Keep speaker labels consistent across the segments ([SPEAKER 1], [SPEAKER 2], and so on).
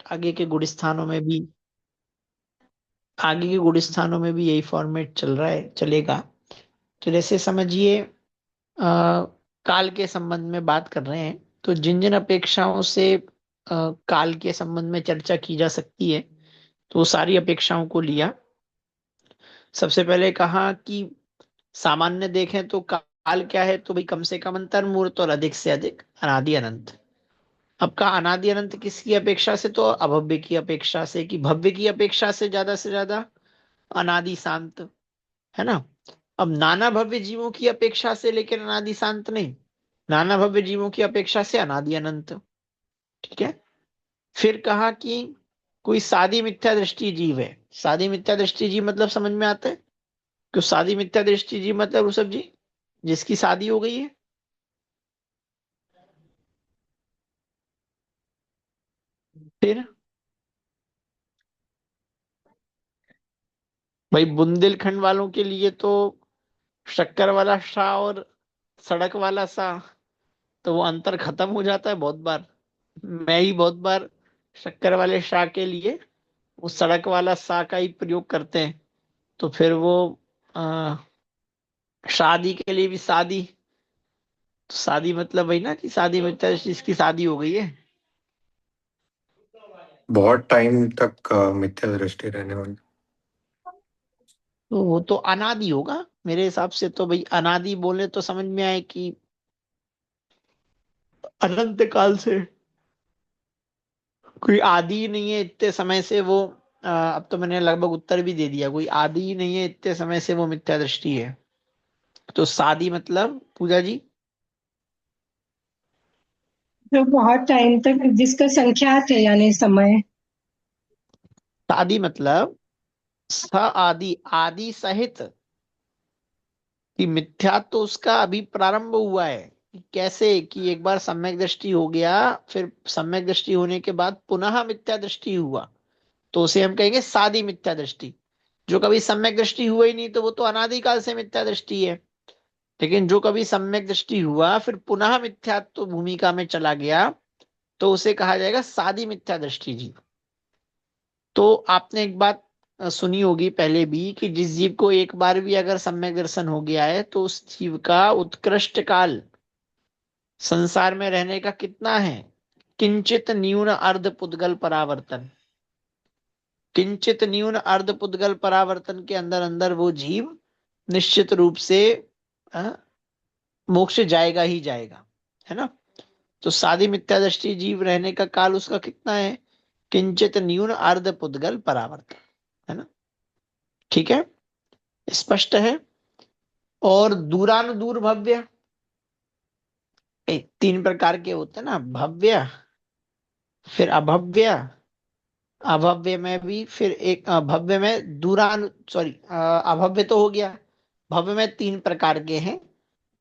[SPEAKER 1] आगे के गुण स्थानों में भी, आगे के गुण स्थानों में भी यही फॉर्मेट चल रहा है, चलेगा। तो जैसे समझिए, काल के संबंध में बात कर रहे हैं, तो जिन जिन अपेक्षाओं से काल के संबंध में चर्चा की जा सकती है, तो वो सारी अपेक्षाओं को लिया। सबसे पहले कहा कि सामान्य देखें तो काल क्या है, तो भाई कम से कम अंतर मूर्त और अधिक से अधिक अनादि अनंत। अब का अनादि अनंत किसकी अपेक्षा से, तो अभव्य की अपेक्षा से, कि भव्य की अपेक्षा से ज्यादा अनादि शांत, है ना। अब नाना भव्य जीवों की अपेक्षा से, लेकिन अनादि शांत नहीं, नाना भव्य जीवों की अपेक्षा से अनादि अनंत। ठीक है। फिर कहा कि कोई सादी मिथ्या दृष्टि जीव है। सादी मिथ्या दृष्टि जीव मतलब समझ में आता है, क्यों सादी मिथ्या दृष्टि जीव मतलब ऋषभ जी, जिसकी शादी हो गई है। फिर भाई बुंदेलखंड वालों के लिए तो शक्कर वाला शाह और सड़क वाला सा, तो वो अंतर खत्म हो जाता है बहुत बार। मैं ही बहुत बार शक्कर वाले शाह के लिए वो सड़क वाला सा का ही प्रयोग करते हैं। तो फिर वो आ, शादी के लिए भी शादी, तो शादी मतलब वही ना कि शादी में इसकी शादी हो गई है।
[SPEAKER 2] बहुत टाइम तक मिथ्या दृष्टि रहने वाली।
[SPEAKER 1] तो वो तो अनादि होगा मेरे हिसाब से, तो भाई अनादि बोले तो समझ में आए कि अनंत काल से, कोई आदि ही नहीं है इतने समय से वो। अब तो मैंने लगभग उत्तर भी दे दिया, कोई आदि ही नहीं है इतने समय से वो मिथ्या दृष्टि है। तो शादी मतलब पूजा जी,
[SPEAKER 3] जो बहुत टाइम तक जिसका संख्यात है यानी समय।
[SPEAKER 1] शादी मतलब स आदि, आदि सहित, कि मिथ्या तो उसका अभी प्रारंभ हुआ है। कि कैसे, कि एक बार सम्यक दृष्टि हो गया, फिर सम्यक दृष्टि होने के बाद पुनः मिथ्या दृष्टि हुआ, तो उसे हम कहेंगे सादी मिथ्या दृष्टि। जो कभी सम्यक दृष्टि हुआ ही नहीं, तो वो तो अनादिकाल से मिथ्या दृष्टि है। लेकिन जो कभी सम्यक दृष्टि हुआ फिर पुनः मिथ्यात्व भूमिका में चला गया, तो उसे कहा जाएगा सादी मिथ्या दृष्टि जी। तो आपने एक बात सुनी होगी पहले भी, कि जिस जीव को एक बार भी अगर सम्यक दर्शन हो गया है, तो उस जीव का उत्कृष्ट काल संसार में रहने का कितना है, किंचित न्यून अर्ध पुद्गल परावर्तन। किंचित न्यून अर्ध पुद्गल परावर्तन के अंदर अंदर वो जीव निश्चित रूप से अ, मोक्ष जाएगा ही जाएगा, है ना। तो सादी मिथ्या दृष्टि जीव रहने का काल उसका कितना है, किंचित न्यून अर्ध पुद्गल परावर्तन, है ना। ठीक है, स्पष्ट है। और दूरानुदूर भव्य, तीन प्रकार के होते हैं ना, भव्य, फिर अभव्य, अभव्य में भी फिर एक भव्य में दूरानु, सॉरी, अभव्य तो हो गया। भव्य में तीन प्रकार के हैं,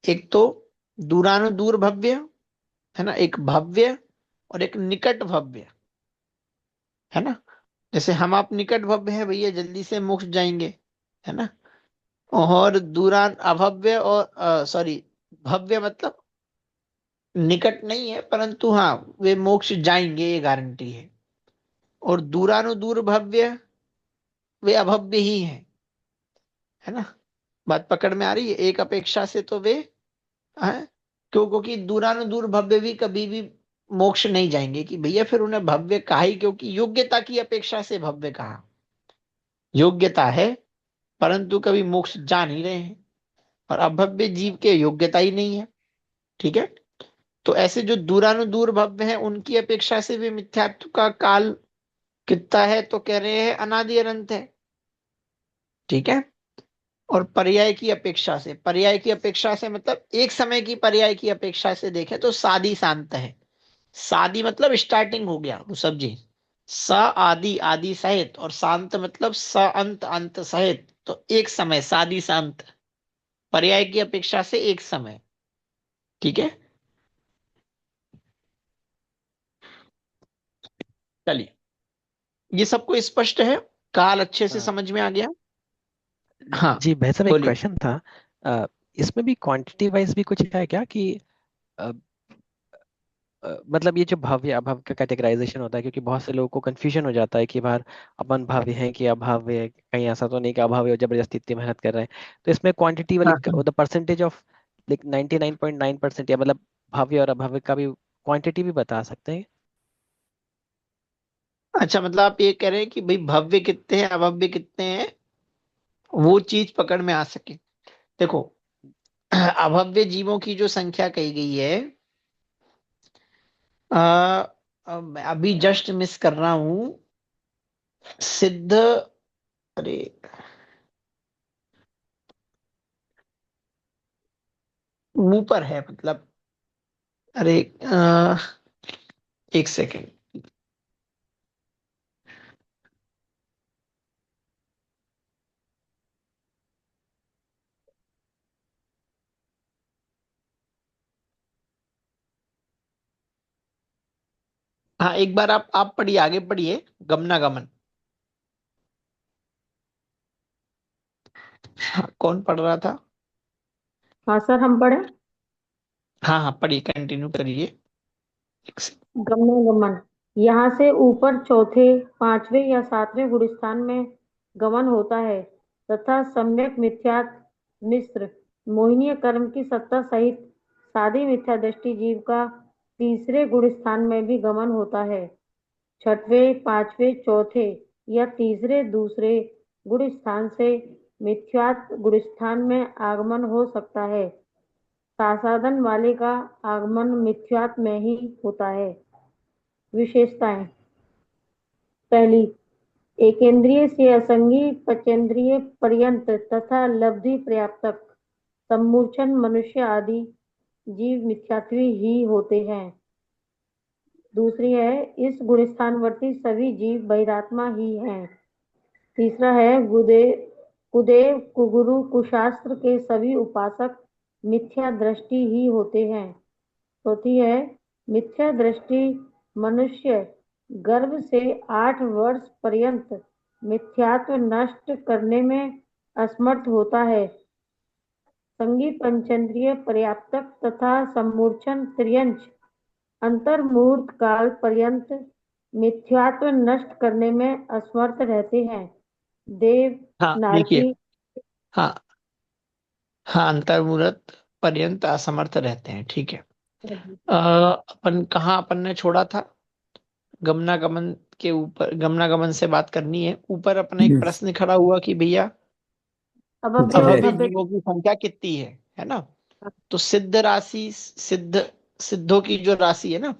[SPEAKER 1] एक तो दूरानुदूर भव्य, है ना, एक भव्य और एक निकट भव्य, है ना। जैसे हम आप निकट भव्य है भैया, जल्दी से मोक्ष जाएंगे, है ना। और दूरान अभव्य और सॉरी, भव्य मतलब निकट नहीं है, परंतु हाँ वे मोक्ष जाएंगे ये गारंटी है। और दूरानुदूर भव्य, वे अभव्य ही हैं, है ना। बात पकड़ में आ रही है, एक अपेक्षा से तो वे हैं। क्यों, क्योंकि दूरानुदूर भव्य भी कभी भी मोक्ष नहीं जाएंगे, कि भैया फिर उन्हें भव्य कहा ही, क्योंकि योग्यता की अपेक्षा से भव्य कहा। योग्यता है, परंतु कभी मोक्ष जा नहीं रहे हैं। और अभव्य जीव के योग्यता ही नहीं है। ठीक है। तो ऐसे जो दूरानुदूर भव्य है, उनकी अपेक्षा से भी मिथ्यात्व का काल कितना है, तो कह रहे हैं अनादि अनंत है। ठीक है। और पर्याय की अपेक्षा से, पर्याय की अपेक्षा से मतलब एक समय की पर्याय की अपेक्षा से देखें तो सादी शांत है। सादी मतलब स्टार्टिंग हो गया ऋषभ जी, स आदि, आदि सहित, और शांत मतलब स अंत, अंत सहित, तो एक समय सादी शांत, पर्याय की अपेक्षा से एक समय। ठीक है। चलिए, ये सबको स्पष्ट है, काल अच्छे से
[SPEAKER 4] अ,
[SPEAKER 1] समझ में आ गया। हाँ,
[SPEAKER 4] जी भाई साहब, एक
[SPEAKER 1] बोलिए।
[SPEAKER 4] क्वेश्चन था। इसमें भी क्वांटिटी वाइज भी कुछ है क्या कि मतलब ये जो भव्य अभव्य का कैटेगराइजेशन होता है, क्योंकि बहुत से लोगों को कंफ्यूजन हो जाता है कि बाहर अपन भव्य है कि अभव्य है, कहीं ऐसा तो नहीं कि अभव्य हो जबरदस्ती इतनी मेहनत कर रहे हैं। तो इसमें क्वांटिटी वाली
[SPEAKER 1] हाँ हाँ।
[SPEAKER 4] द परसेंटेज ऑफ लाइक 99.9%, या मतलब भव्य और अभव्य का भी क्वांटिटी भी बता सकते हैं?
[SPEAKER 1] अच्छा, मतलब आप ये कह रहे हैं कि भाई भव्य कितने हैं, अभव्य कितने हैं, वो चीज पकड़ में आ सके। देखो, अभव्य जीवों की जो संख्या कही गई है, मैं अभी जस्ट मिस कर रहा हूं। सिद्ध, अरे, ऊपर है मतलब, अरे, एक सेकेंड। हाँ, एक बार आप पढ़िए, आगे पढ़िए, गमनागमन। हाँ, कौन पढ़ रहा था?
[SPEAKER 5] हाँ सर, हम पढ़े।
[SPEAKER 1] हाँ हाँ, पढ़िए, कंटिन्यू करिए। एक सेकंड।
[SPEAKER 5] गमनागमन, यहाँ से ऊपर चौथे, पांचवें या सातवें गुणस्थान में गमन होता है, तथा सम्यक मिथ्यात् मिश्र मोहिनीय कर्म की सत्ता सहित सादी मिथ्या दृष्टि जीव का तीसरे गुणस्थान में भी गमन होता है। छठवें, पांचवें, चौथे या तीसरे दूसरे गुण स्थान से मिथ्यात् गुणस्थान में आगमन हो सकता है। सासाधन वाले का आगमन मिथ्यात् में ही होता है। विशेषताएं: पहली, एकेंद्रिय से असंगी पचेंद्रिय पर्यंत तथा लब्धि पर्याप्तक सम्मूर्छन मनुष्य आदि जीव मिथ्यात्वी ही होते हैं। दूसरी है, इस गुणस्थानवर्ती सभी जीव बहिरात्मा ही हैं। तीसरा है, गुदेव कुदेव कुगुरु कुशास्त्र के सभी उपासक मिथ्या दृष्टि ही होते हैं। चौथी है, मिथ्या दृष्टि मनुष्य गर्भ से 8 वर्ष पर्यंत मिथ्यात्व नष्ट करने में असमर्थ होता है। संगी पंचेंद्रिय पर्याप्तक तथा सम्मूर्छन त्रियंच अंतर्मुहूर्त काल पर्यंत मिथ्यात्व नष्ट करने में असमर्थ रहते हैं। देव,
[SPEAKER 1] हाँ, देखिए।
[SPEAKER 5] नारकी।
[SPEAKER 1] हाँ हाँ, अंतर्मुहूर्त पर्यंत असमर्थ रहते हैं, ठीक है। अपन कहाँ अपन ने छोड़ा था? गमनागमन के ऊपर, गमनागमन से बात करनी है। ऊपर अपना एक प्रश्न खड़ा हुआ कि भैया
[SPEAKER 5] अभव्य और
[SPEAKER 2] जी।
[SPEAKER 1] अभव्य
[SPEAKER 5] भव्य।
[SPEAKER 1] जीवों की संख्या कितनी है ना? तो सिद्ध राशि, सिद्धों की जो राशि है ना,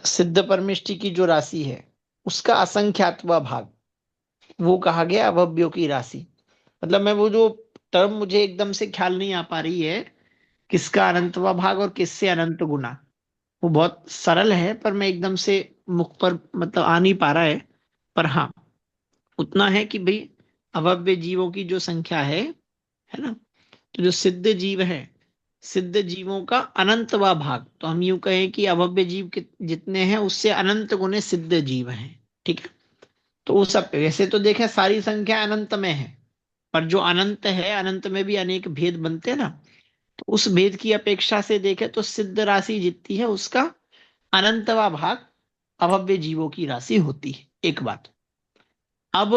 [SPEAKER 1] सिद्ध परमिष्टि की जो राशि है, उसका असंख्यातवा भाग, वो कहा गया अभव्यों की राशि। मतलब मैं वो जो टर्म मुझे एकदम से ख्याल नहीं आ पा रही है, किसका अनंतवा भाग और किससे अनंत गुना, वो बहुत सरल है पर मैं एकदम से मुख पर मतलब आ नहीं पा रहा है। पर हाँ, उतना है कि भाई अभव्य जीवों की जो संख्या है ना, तो जो सिद्ध जीव है, सिद्ध जीवों का अनंतवा भाग, तो हम यूं कहें कि अभव्य जीव जितने हैं उससे अनंत गुने सिद्ध जीव हैं, ठीक है। तो वो सब वैसे तो देखें सारी संख्या अनंत में है, पर जो अनंत है, अनंत में भी अनेक भेद बनते हैं ना, तो उस भेद की अपेक्षा से देखें तो सिद्ध राशि जितनी है उसका अनंतवा भाग अभव्य जीवों की राशि होती है। एक बात। अब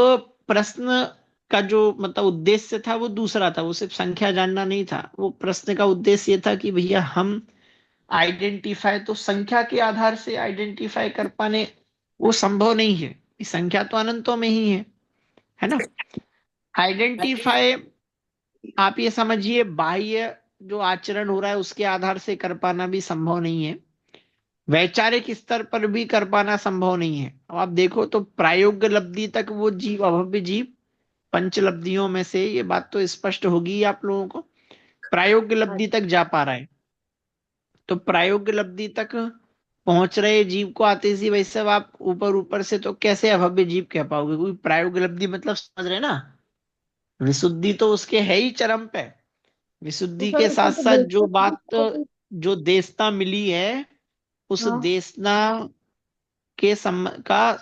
[SPEAKER 1] प्रश्न का जो मतलब उद्देश्य था वो दूसरा था, वो सिर्फ संख्या जानना नहीं था। वो प्रश्न का उद्देश्य ये था कि भैया हम आइडेंटिफाई तो संख्या के आधार से आइडेंटिफाई कर पाने, वो संभव नहीं है। इस संख्या तो अनंतों में ही है ना। आइडेंटिफाई, आप ये समझिए, बाह्य जो आचरण हो रहा है उसके आधार से कर पाना भी संभव नहीं है, वैचारिक स्तर पर भी कर पाना संभव नहीं है। अब आप देखो तो प्रायोगिक लब्धि तक वो जीव, अभव्य जीव, पंचलब्धियों में से, ये बात तो स्पष्ट होगी ही आप लोगों को, प्रायोगिक लब्धि तक जा पा रहा है। तो प्रायोगिक लब्धि तक पहुंच रहे जीव को आते ही वैसे अब आप ऊपर ऊपर से तो कैसे अभव्य जीव कह पाओगे? कोई प्रायोगिक लब्धि मतलब समझ रहे ना, विशुद्धि तो उसके है ही चरम पे।
[SPEAKER 5] तो
[SPEAKER 1] विशुद्धि
[SPEAKER 5] सर
[SPEAKER 1] के साथ
[SPEAKER 5] इसमें तो
[SPEAKER 1] साथ जो बात,
[SPEAKER 5] बेसिक।
[SPEAKER 1] जो देशना मिली है, उस
[SPEAKER 5] हाँ।
[SPEAKER 1] देशना का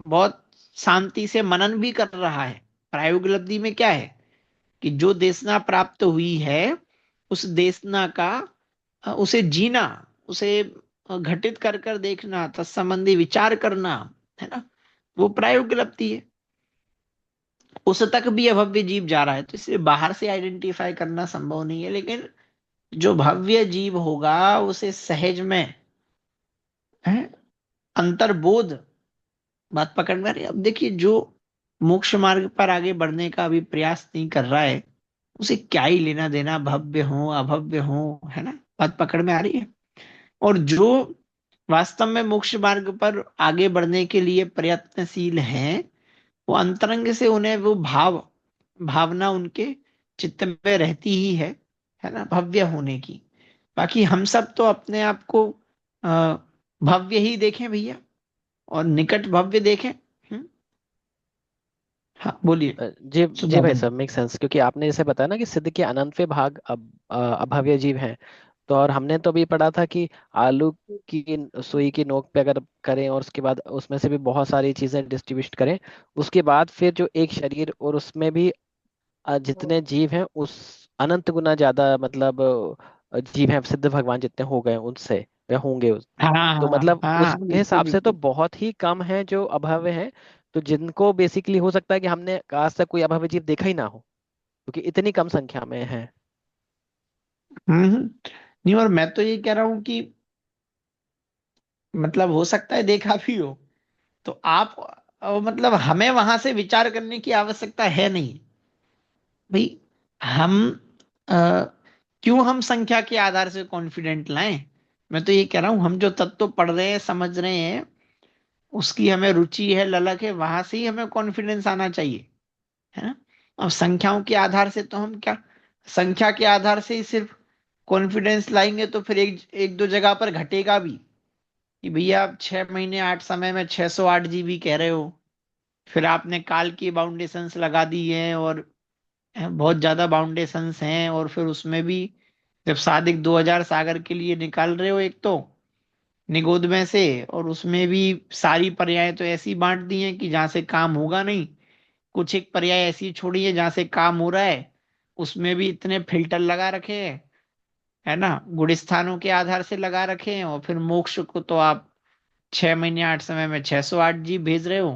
[SPEAKER 1] बहुत शांति से मनन भी कर रहा है। प्रायोगिक उपलब्धि में क्या है कि जो देशना प्राप्त हुई है, उस देशना का उसे जीना, उसे घटित कर कर देखना, तत्संबंधी विचार करना, है ना, वो प्रायोगलब्धि है। उस तक भी अभव्य जीव जा रहा है, तो इसलिए बाहर से आइडेंटिफाई करना संभव नहीं है। लेकिन जो भव्य जीव होगा उसे सहज में है अंतर्बोध, बात पकड़ में आ रही है? अब देखिए, जो मोक्ष मार्ग पर आगे बढ़ने का अभी प्रयास नहीं कर रहा है, उसे क्या ही लेना देना भव्य हो अभव्य हो, है ना, बात पकड़ में आ रही है? और जो वास्तव में मोक्ष मार्ग पर आगे बढ़ने के लिए प्रयत्नशील हैं, वो अंतरंग से उन्हें वो भावना उनके चित्त में रहती ही है ना, भव्य होने की। बाकी हम सब तो अपने आप को अ, भव्य ही देखें भैया, और निकट भव्य देखें। हाँ बोलिए
[SPEAKER 4] जी जी भाई
[SPEAKER 1] सुधाबेन।
[SPEAKER 4] साहब, मेक सेंस, क्योंकि आपने जैसे बताया ना कि सिद्ध के अनंतवे भाग अभव्य जीव हैं। तो और हमने तो अभी पढ़ा था कि आलू की सुई की नोक पे अगर करें और उसके बाद उसमें से भी बहुत सारी चीजें डिस्ट्रीब्यूट करें, उसके बाद फिर जो एक शरीर, और उसमें भी जितने जीव हैं उस अनंत गुना ज्यादा, मतलब जीव हैं सिद्ध भगवान जितने हो गए उनसे या होंगे
[SPEAKER 1] हाँ
[SPEAKER 4] तो
[SPEAKER 1] हाँ
[SPEAKER 4] मतलब
[SPEAKER 1] हाँ,
[SPEAKER 4] उसके
[SPEAKER 1] बिल्कुल
[SPEAKER 4] हिसाब से तो
[SPEAKER 1] बिल्कुल।
[SPEAKER 4] बहुत ही कम है जो अभव्य हैं। तो जिनको बेसिकली हो सकता है कि हमने आज तक कोई अभव्य जीव देखा ही ना हो, क्योंकि इतनी कम संख्या में है।
[SPEAKER 1] हम्म। नहीं, और मैं तो ये कह रहा हूँ कि मतलब हो सकता है देखा भी हो, तो आप मतलब हमें वहां से विचार करने की आवश्यकता है नहीं भाई। हम अ, क्यों हम संख्या के आधार से कॉन्फिडेंट लाएं? मैं तो ये कह रहा हूँ, हम जो तत्व पढ़ रहे हैं समझ रहे हैं, उसकी हमें रुचि है, ललक है, वहां से ही हमें कॉन्फिडेंस आना चाहिए, है ना। अब संख्याओं के आधार से तो हम क्या, संख्या के आधार से ही सिर्फ कॉन्फिडेंस लाएंगे तो फिर एक एक दो जगह पर घटेगा भी कि भैया आप 6 महीने 8 समय में 608 GB कह रहे हो, फिर आपने काल की बाउंडेशंस लगा दी हैं, और बहुत ज्यादा बाउंडेशंस हैं, और फिर उसमें भी जब सादिक 2000 सागर के लिए निकाल रहे हो एक तो निगोद में से, और उसमें भी सारी पर्याय तो ऐसी बांट दी हैं कि जहां से काम होगा नहीं, कुछ एक पर्याय ऐसी छोड़ी है जहां से काम हो रहा है, उसमें भी इतने फिल्टर लगा रखे हैं, है ना, गुण स्थानों के आधार से लगा रखे हैं, और फिर मोक्ष को तो आप 6 महीने 8 समय में 608 जीव भेज रहे हो,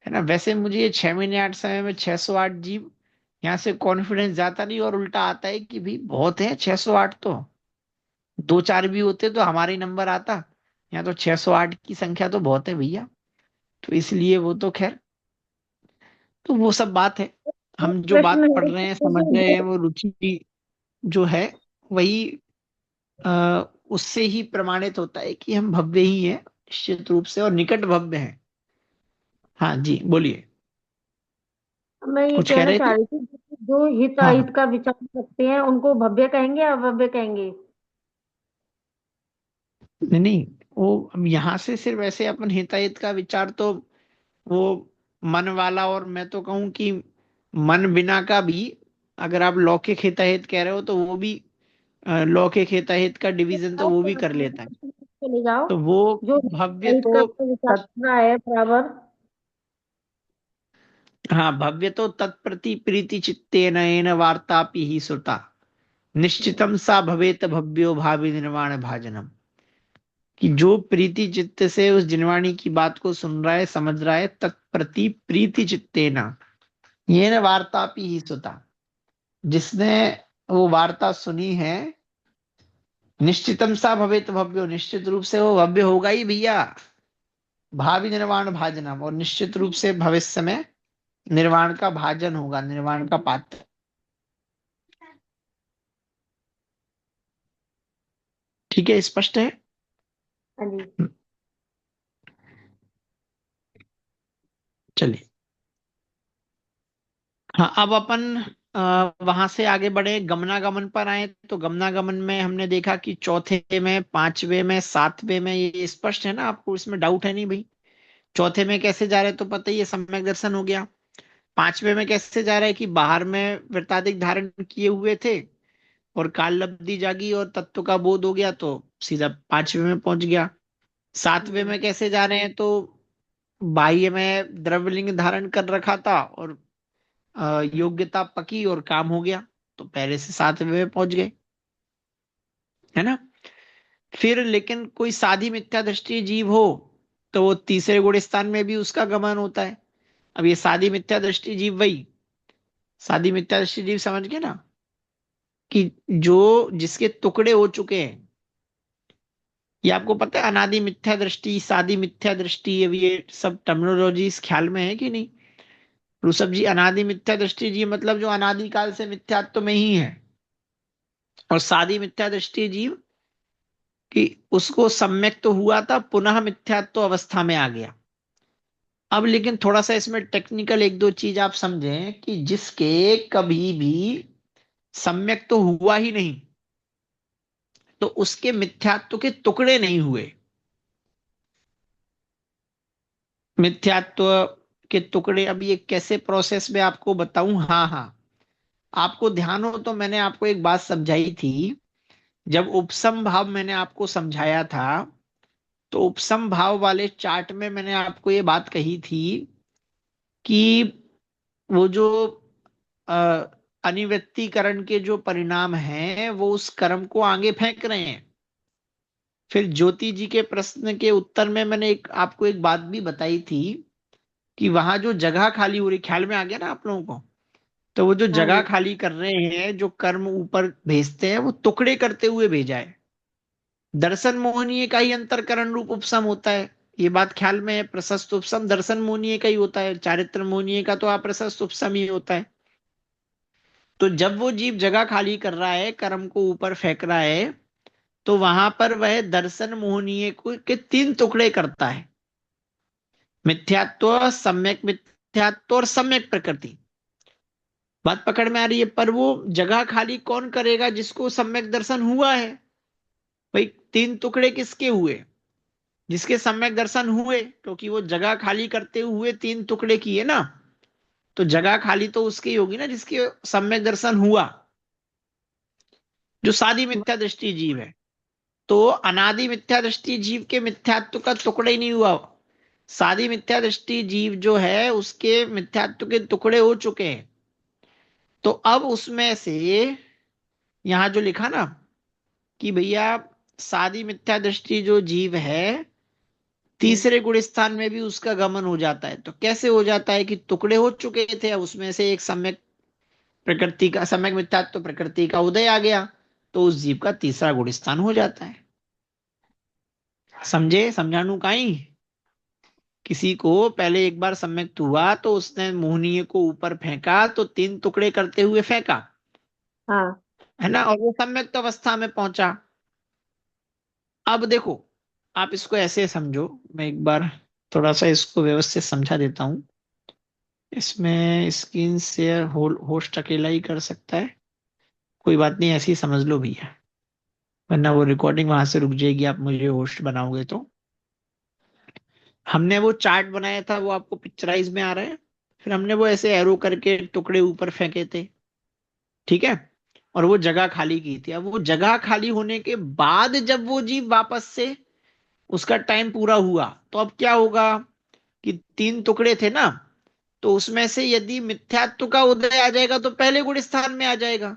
[SPEAKER 1] है ना। वैसे मुझे ये 6 महीने 8 समय में 608 जीव, यहाँ से कॉन्फिडेंस जाता नहीं, और उल्टा आता है कि भाई बहुत है 608, तो दो चार भी होते तो हमारे नंबर आता। यहाँ तो 608 की संख्या तो बहुत है भैया। तो इसलिए वो तो खैर, तो वो सब बात है, हम जो
[SPEAKER 5] प्रश्न
[SPEAKER 1] बात
[SPEAKER 5] है
[SPEAKER 1] पढ़ रहे हैं समझ रहे हैं, वो रुचि जो है वही उससे ही प्रमाणित होता है कि हम भव्य ही हैं निश्चित रूप से, और निकट भव्य हैं। हाँ जी बोलिए,
[SPEAKER 5] मैं ये
[SPEAKER 1] कुछ कह
[SPEAKER 5] कहना
[SPEAKER 1] रहे
[SPEAKER 5] चाह
[SPEAKER 1] थे?
[SPEAKER 5] रही थी, जो हित
[SPEAKER 1] हाँ
[SPEAKER 5] अहित
[SPEAKER 1] हाँ।
[SPEAKER 5] का विचार रखते हैं उनको भव्य कहेंगे या अभव्य कहेंगे?
[SPEAKER 1] नहीं नहीं, वो अब यहाँ से सिर्फ ऐसे अपन हिताहित का विचार तो वो मन वाला, और मैं तो कहूँ कि मन बिना का भी, अगर आप लौकिक हिताहित कह रहे हो तो वो भी लौकिक हिताहित का डिवीजन तो वो भी कर लेता है।
[SPEAKER 5] चले जाओ,
[SPEAKER 1] तो वो
[SPEAKER 5] जो
[SPEAKER 1] भव्य
[SPEAKER 5] हित का
[SPEAKER 1] तो
[SPEAKER 5] विचार
[SPEAKER 1] तत्
[SPEAKER 5] कर रहा है बराबर।
[SPEAKER 1] हाँ, भव्य तो तत्प्रति प्रीति चित्तेन येन वार्तापि ही श्रुता, निश्चितम सा भवेत भव्यो भावी निर्वाण भाजनम। कि जो प्रीति चित्त से उस जिनवाणी की बात को सुन रहा है समझ रहा है, तत्प्रति प्रीति चित्तेन येन वार्तापि ही श्रुता, जिसने वो वार्ता सुनी है, निश्चितम सा भवेत भव्यो, निश्चित रूप से वो भव्य होगा ही भैया, भावी निर्वाण भाजनम, और निश्चित रूप से भविष्य में निर्वाण का भाजन होगा, निर्वाण का पात्र। ठीक है, स्पष्ट है?
[SPEAKER 5] हाँ जी।
[SPEAKER 1] चलिए, हाँ अब अपन वहां से आगे बढ़े, गमनागमन पर आए। तो गमनागमन में हमने देखा कि चौथे में, पांचवे में, सातवें में, ये स्पष्ट है ना, आपको इसमें डाउट है नहीं भाई? चौथे में कैसे जा रहे हैं तो पता ही है, सम्यक दर्शन हो गया। पांचवे में कैसे जा रहा है कि बाहर में वृत्तादिक धारण किए हुए थे, और काल लब्धि जागी और तत्व का बोध हो गया, तो सीधा पांचवे में पहुंच गया। सातवें में कैसे जा रहे हैं तो बाह्य में द्रव्यलिंग धारण कर रखा था, और योग्यता पकी और काम हो गया, तो पहले से सातवें में पहुंच गए, है ना। फिर लेकिन कोई साधी मिथ्या दृष्टि जीव हो तो वो तीसरे गुण स्थान में भी उसका गमन होता है। अब ये साधी मिथ्या दृष्टि जीव, वही साधी मिथ्या दृष्टि जीव समझ गए ना, कि जो जिसके टुकड़े हो चुके हैं। ये आपको पता है, अनादि मिथ्या दृष्टि, साधी मिथ्या दृष्टि, अब ये सब टर्मिनोलॉजी इस ख्याल में है कि नहीं? ऋषभ जी, अनादि मिथ्या दृष्टि जीव मतलब जो अनादिकाल से मिथ्यात्व में ही है, और साधी मिथ्या दृष्टि जीव कि उसको सम्यक तो हुआ था, पुनः मिथ्यात्व अवस्था में आ गया। अब लेकिन थोड़ा सा इसमें टेक्निकल एक दो चीज आप समझें, कि जिसके कभी भी सम्यक तो हुआ ही नहीं, तो उसके मिथ्यात्व के टुकड़े नहीं हुए। मिथ्यात्व के टुकड़े, अब ये कैसे प्रोसेस में आपको बताऊं? हाँ हाँ, आपको ध्यान हो तो मैंने आपको एक बात समझाई थी, जब उपसम भाव मैंने आपको समझाया था, तो उपसम भाव वाले चार्ट में मैंने आपको ये बात कही थी कि वो जो अ, अनिव्यक्तीकरण के जो परिणाम हैं वो उस कर्म को आगे फेंक रहे हैं। फिर ज्योति जी के प्रश्न के उत्तर में मैंने आपको एक बात भी बताई थी, कि वहां जो जगह खाली हो रही, ख्याल में आ गया ना आप लोगों को? तो वो जो
[SPEAKER 5] हाँ
[SPEAKER 1] जगह
[SPEAKER 5] जी।
[SPEAKER 1] खाली कर रहे हैं, जो कर्म ऊपर भेजते हैं, वो टुकड़े करते हुए भेजा है। दर्शन मोहनीय का ही अंतरकरण रूप उपसम होता है, ये बात ख्याल में है। प्रशस्त उपसम दर्शन मोहनीय का ही होता है, चारित्र मोहनीय का तो अप्रशस्त उपसम ही होता है। तो जब वो जीव जगह खाली कर रहा है, कर्म को ऊपर फेंक रहा है, तो वहां पर वह दर्शन मोहनीय को के तीन टुकड़े करता है: मिथ्यात्व, सम्यक मिथ्यात्व और सम्यक प्रकृति। बात पकड़ में आ रही है? पर वो जगह खाली कौन करेगा? जिसको सम्यक दर्शन हुआ है। भाई, तीन टुकड़े किसके हुए? जिसके सम्यक दर्शन हुए, क्योंकि वो जगह खाली करते हुए तीन टुकड़े किए ना। तो जगह खाली तो उसकी होगी ना जिसके सम्यक दर्शन हुआ, जो सादी मिथ्या दृष्टि जीव है। तो अनादि मिथ्या दृष्टि जीव के मिथ्यात्व का टुकड़ा ही नहीं हुआ। सादी मिथ्या दृष्टि जीव जो है, उसके मिथ्यात्व के टुकड़े हो चुके हैं। तो अब उसमें से यहां जो लिखा ना, कि भैया सादी मिथ्या दृष्टि जो जीव है, तीसरे गुण स्थान में भी उसका गमन हो जाता है। तो कैसे हो जाता है? कि टुकड़े हो चुके थे, अब उसमें से एक सम्यक प्रकृति का, सम्यक मिथ्यात्व प्रकृति का उदय आ गया, तो उस जीव का तीसरा गुण स्थान हो जाता है। समझे? समझाणु काई? किसी को पहले एक बार सम्यक्त हुआ, तो उसने मोहनीय को ऊपर फेंका, तो तीन टुकड़े करते हुए फेंका,
[SPEAKER 5] हाँ।
[SPEAKER 1] है ना, और वो सम्यक्त अवस्था में पहुंचा। अब देखो, आप इसको ऐसे समझो, मैं एक बार थोड़ा सा इसको व्यवस्थित समझा देता हूं। इसमें स्क्रीन शेयर होस्ट अकेला ही कर सकता है, कोई बात नहीं, ऐसे ही समझ लो भैया, वरना वो रिकॉर्डिंग वहां से रुक जाएगी, आप मुझे होस्ट बनाओगे तो। हमने वो चार्ट बनाया था, वो आपको पिक्चराइज में आ रहा है। फिर हमने वो ऐसे एरो करके टुकड़े ऊपर फेंके थे, ठीक है, और वो जगह खाली की थी। अब वो जगह खाली होने के बाद जब वो जीव वापस से, उसका टाइम पूरा हुआ, तो अब क्या होगा? कि तीन टुकड़े थे ना, तो उसमें से यदि मिथ्यात्व का उदय आ जाएगा तो पहले गुण स्थान में आ जाएगा।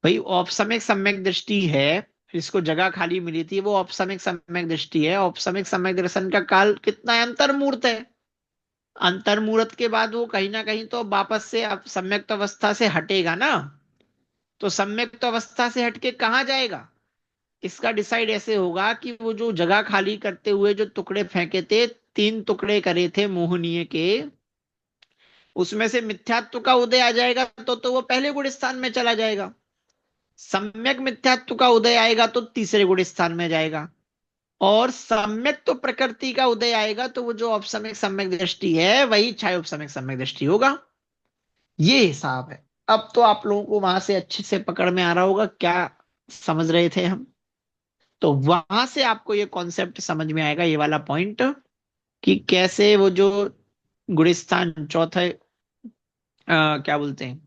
[SPEAKER 1] भाई औपसमिक सम्यक दृष्टि है, इसको जगह खाली मिली थी, वो औपसमिक सम्यक दृष्टि है। औपसमिक सम्यक दर्शन का काल कितना है? अंतर्मूर्त है। अंतर्मूर्त के बाद वो कहीं ना कहीं तो वापस से अब सम्यक्त अवस्था से हटेगा ना। तो सम्यक्त अवस्था से हटके कहाँ जाएगा? इसका डिसाइड ऐसे होगा कि वो जो जगह खाली करते हुए जो टुकड़े फेंके थे, तीन टुकड़े करे थे मोहनीय के, उसमें से मिथ्यात्व का उदय आ जाएगा, तो वो पहले गुण स्थान में चला जाएगा। सम्यक मिथ्यात्व का उदय आएगा तो तीसरे गुण स्थान में जाएगा। और सम्यक तो प्रकृति का उदय आएगा, तो वो जो औपसमिक सम्यक दृष्टि है, वही छाया उपसमिक सम्यक दृष्टि होगा। ये हिसाब है। अब तो आप लोगों को वहां से अच्छे से पकड़ में आ रहा होगा क्या समझ रहे थे हम। तो वहां से आपको ये कॉन्सेप्ट समझ में आएगा, ये वाला पॉइंट, कि कैसे वो जो गुणस्थान चौथे, क्या बोलते हैं,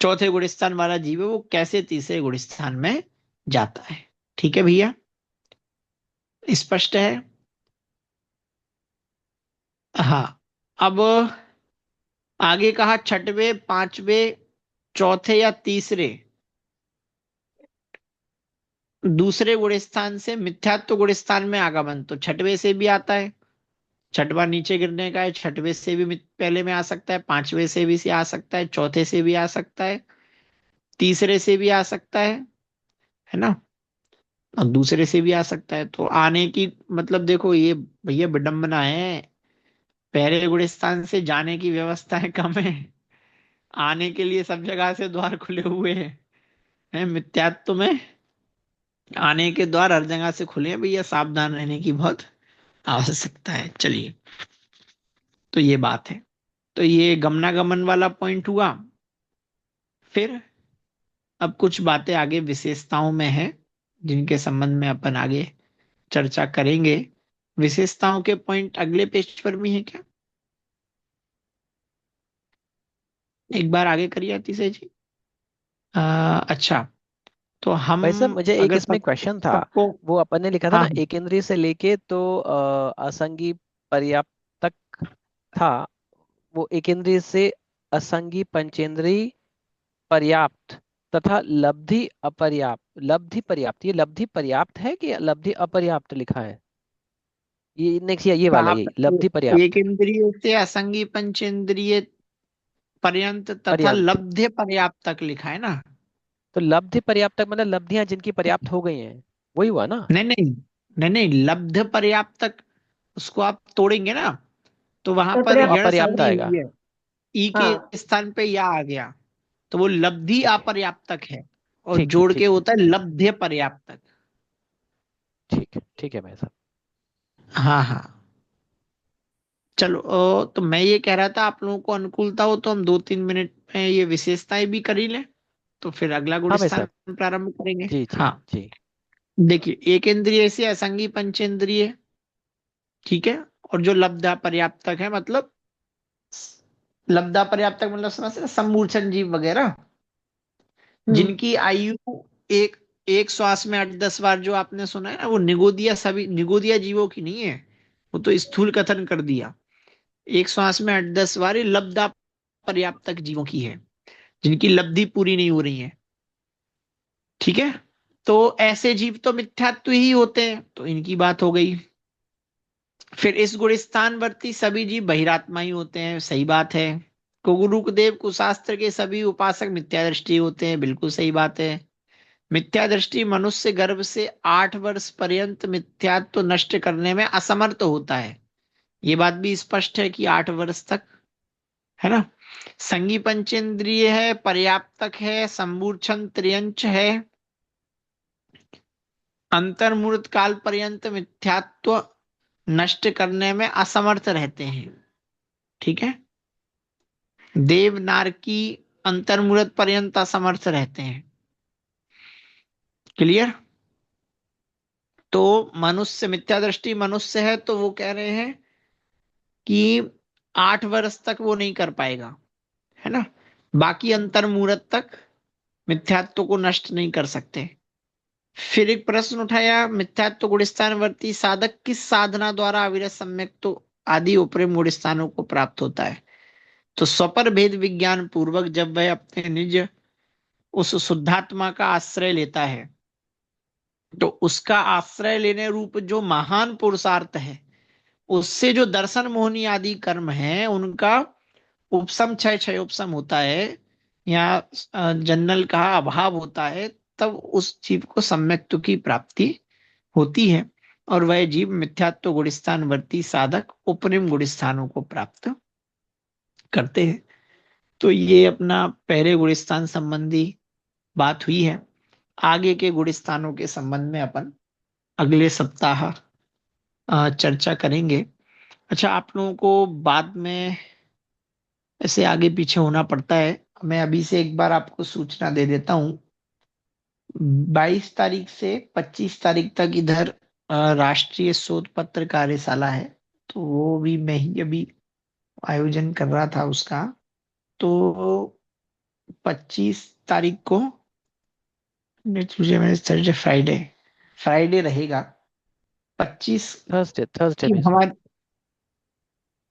[SPEAKER 1] चौथे गुणस्थान वाला जीव है, वो कैसे तीसरे गुणस्थान में जाता है। ठीक है भैया, स्पष्ट है? हाँ। अब आगे कहा छठवें, पांचवें, चौथे या तीसरे। दूसरे गुण स्थान से मिथ्यात्व गुण स्थान में आगमन तो छठवें से भी आता है। छठवां नीचे गिरने का है, छठवें से भी पहले में आ सकता है, पांचवें से भी से आ सकता है, चौथे से भी आ सकता है, तीसरे से भी आ सकता है ना, और दूसरे से भी आ सकता है। तो आने की मतलब देखो ये भैया विडंबना है, पहले गुण स्थान से जाने की व्यवस्थाएं कम है, आने के लिए सब जगह से द्वार खुले हुए हैं। मिथ्यात्व में आने के द्वार हर जगह से खुले हैं भैया, सावधान रहने की बहुत आवश्यकता है। चलिए, तो ये बात है। तो ये गमनागमन वाला पॉइंट हुआ। फिर अब कुछ बातें आगे विशेषताओं में है, जिनके संबंध में अपन आगे चर्चा करेंगे। विशेषताओं के पॉइंट अगले पेज पर भी है क्या? एक बार आगे करिए अतिशय जी। अच्छा, तो हम
[SPEAKER 4] भाई साहब मुझे एक
[SPEAKER 1] अगर
[SPEAKER 4] इसमें क्वेश्चन था।
[SPEAKER 1] सबको,
[SPEAKER 4] वो अपन ने लिखा था
[SPEAKER 1] हाँ
[SPEAKER 4] ना, एक इंद्रिय से लेके तो असंगी पर्याप्त तक था। वो एक इंद्रिय से असंगी पंचेंद्रिय पर्याप्त तथा लब्धि अपर्याप्त, लब्धि पर्याप्त, ये लब्धि पर्याप्त है कि लब्धि अपर्याप्त लिखा है? ये नेक्स्ट, ये वाला,
[SPEAKER 1] कहा
[SPEAKER 4] ये लब्धि
[SPEAKER 1] पर एक
[SPEAKER 4] पर्याप्त
[SPEAKER 1] इंद्रिय से असंगी पंचेंद्रिय पर्यंत तथा
[SPEAKER 4] पर्यंत।
[SPEAKER 1] लब्धे पर्याप्त तक लिखा है ना।
[SPEAKER 4] तो लब्धि पर्याप्त तक मतलब लब्धियां जिनकी पर्याप्त हो गई हैं, वही हुआ ना?
[SPEAKER 1] नहीं नहीं, नहीं नहीं, लब्ध पर्याप्त तक उसको आप तोड़ेंगे ना, तो वहां पर
[SPEAKER 5] अपर्याप्त
[SPEAKER 1] यण
[SPEAKER 4] अपर्याप्त
[SPEAKER 1] संधि
[SPEAKER 4] आएगा।
[SPEAKER 1] हुई है, ई
[SPEAKER 5] हाँ
[SPEAKER 1] के स्थान पे या आ गया, तो वो लब्धि
[SPEAKER 4] ठीक है,
[SPEAKER 1] अपर्याप्त तक है, और
[SPEAKER 4] ठीक है,
[SPEAKER 1] जोड़ के
[SPEAKER 4] ठीक है,
[SPEAKER 1] होता है लब्धे पर्याप्त तक।
[SPEAKER 4] ठीक है, ठीक है भाई साहब।
[SPEAKER 1] हाँ हाँ। चलो, तो मैं ये कह रहा था आप लोगों को अनुकूलता हो तो हम 2-3 मिनट में ये विशेषताएं भी कर ही लें, तो फिर अगला गुण
[SPEAKER 4] हाँ भाई
[SPEAKER 1] स्थान
[SPEAKER 4] साहब।
[SPEAKER 1] प्रारंभ करेंगे।
[SPEAKER 4] जी जी
[SPEAKER 1] हाँ,
[SPEAKER 4] जी।
[SPEAKER 1] देखिए, एक इंद्रिय से असंगी पंचेंद्रिय, ठीक है, और जो लब्धा पर्याप्त तक है, मतलब लब्धा पर्याप्त तक मतलब समझ रहे हैं? सम्मूर्छन जीव वगैरह,
[SPEAKER 5] हम्म
[SPEAKER 1] जिनकी आयु एक एक श्वास में 8-10 बार, जो आपने सुना है ना, वो निगोदिया, सभी निगोदिया जीवों की नहीं है, वो तो स्थूल कथन कर दिया। एक श्वास में 8-10 बार, ये लब्धा पर्याप्त तक जीवों की है, जिनकी लब्धि पूरी नहीं हो रही है। ठीक है, तो ऐसे जीव तो मिथ्यात्व ही होते हैं, तो इनकी बात हो गई। फिर इस गुण स्थानवर्ती सभी जीव बहिरात्मा ही होते हैं, सही बात है। कुरुदेव कुशास्त्र के सभी उपासक मिथ्या दृष्टि होते हैं, बिल्कुल सही बात है। मिथ्या दृष्टि मनुष्य गर्भ से 8 वर्ष पर्यंत मिथ्यात्व नष्ट करने में असमर्थ होता है, ये बात भी स्पष्ट है कि 8 वर्ष तक, है ना। संगी पंचेंद्रिय है, पर्याप्तक है, संबूर्छन त्रियंच है, अंतर्मुहूर्त काल पर्यंत मिथ्यात्व नष्ट करने में असमर्थ रहते हैं। ठीक है, देवनार की अंतर्मुहूर्त पर्यंत असमर्थ रहते हैं। क्लियर? तो मनुष्य, मिथ्या दृष्टि मनुष्य है, तो वो कह रहे हैं कि 8 वर्ष तक वो नहीं कर पाएगा, है ना। बाकी अंतर्मुहूर्त तक मिथ्यात्व को नष्ट नहीं कर सकते। फिर एक प्रश्न उठाया, मिथ्यात्व गुणस्थानवर्ती साधक किस साधना द्वारा अविरत सम्यक तो आदि उपरिम गुणस्थानों को प्राप्त होता है? तो स्वपर भेद विज्ञान पूर्वक जब वह अपने निज उस शुद्धात्मा का आश्रय लेता है, तो उसका आश्रय लेने रूप जो महान पुरुषार्थ है, उससे जो दर्शन मोहनी आदि कर्म है, उनका उपशम क्षय क्षय उपशम होता है, या जनरल कहा अभाव होता है, तब उस जीव को सम्यक्त्व की प्राप्ति होती है, और वह जीव मिथ्यात्व गुणस्थान वर्ती साधक उपरिम गुणस्थानों को प्राप्त करते हैं। तो ये अपना पहले गुणस्थान संबंधी बात हुई है। आगे के गुणस्थानों के संबंध में अपन अगले सप्ताह चर्चा करेंगे। अच्छा, आप लोगों को बाद में ऐसे आगे पीछे होना पड़ता है, मैं अभी से एक बार आपको सूचना दे देता हूँ। 22 तारीख से 25 तारीख तक इधर राष्ट्रीय शोध पत्र कार्यशाला है, तो वो भी मैं ही अभी आयोजन कर रहा था उसका। तो 25 तारीख को, थर्सडे, फ्राइडे, फ्राइडे रहेगा 25
[SPEAKER 4] थर्सडे, थर्सडे
[SPEAKER 1] की
[SPEAKER 4] में सर।
[SPEAKER 1] हमारी,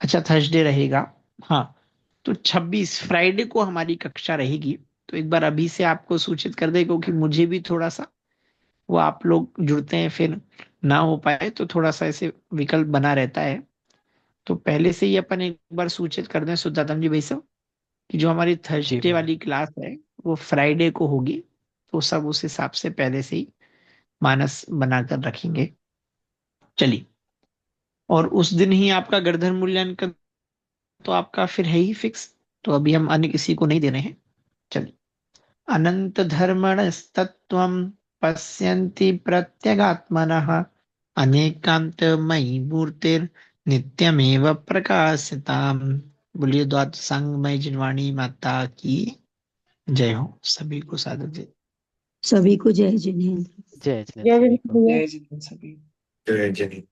[SPEAKER 1] अच्छा थर्सडे रहेगा, हाँ। तो 26 फ्राइडे को हमारी कक्षा रहेगी, तो एक बार अभी से आपको सूचित कर दे, क्योंकि मुझे भी थोड़ा सा वो आप लोग जुड़ते हैं, फिर ना हो पाए तो थोड़ा सा ऐसे विकल्प बना रहता है। तो पहले से ही अपन एक बार सूचित कर दें सुजातम जी भाई साहब कि जो हमारी
[SPEAKER 4] जी
[SPEAKER 1] थर्सडे
[SPEAKER 4] भैया।
[SPEAKER 1] वाली क्लास है वो फ्राइडे को होगी। तो सब उस हिसाब से पहले से ही मानस बनाकर रखेंगे। चलिए। और उस दिन ही आपका गर्दन मूल्यांकन तो आपका फिर है ही फिक्स। तो अभी हम अन्य किसी को नहीं दे रहे हैं। चलिए। अनंत धर्मणस्तत्त्वं पश्यन्ति प्रत्यगात्मनः अनेकान्तमयी मूर्तिर्नित्यमेव प्रकाशताम्। बोलिए द्वादश संगमय जिनवाणी माता की जय हो। सभी को सादर जय।
[SPEAKER 6] सभी को जय जिनेन्द्र।
[SPEAKER 4] जय जिनेन्द्र
[SPEAKER 5] जय
[SPEAKER 4] सभी को।
[SPEAKER 5] भैया।
[SPEAKER 1] जय जिनेन्द्र सभी।
[SPEAKER 2] जय जनी।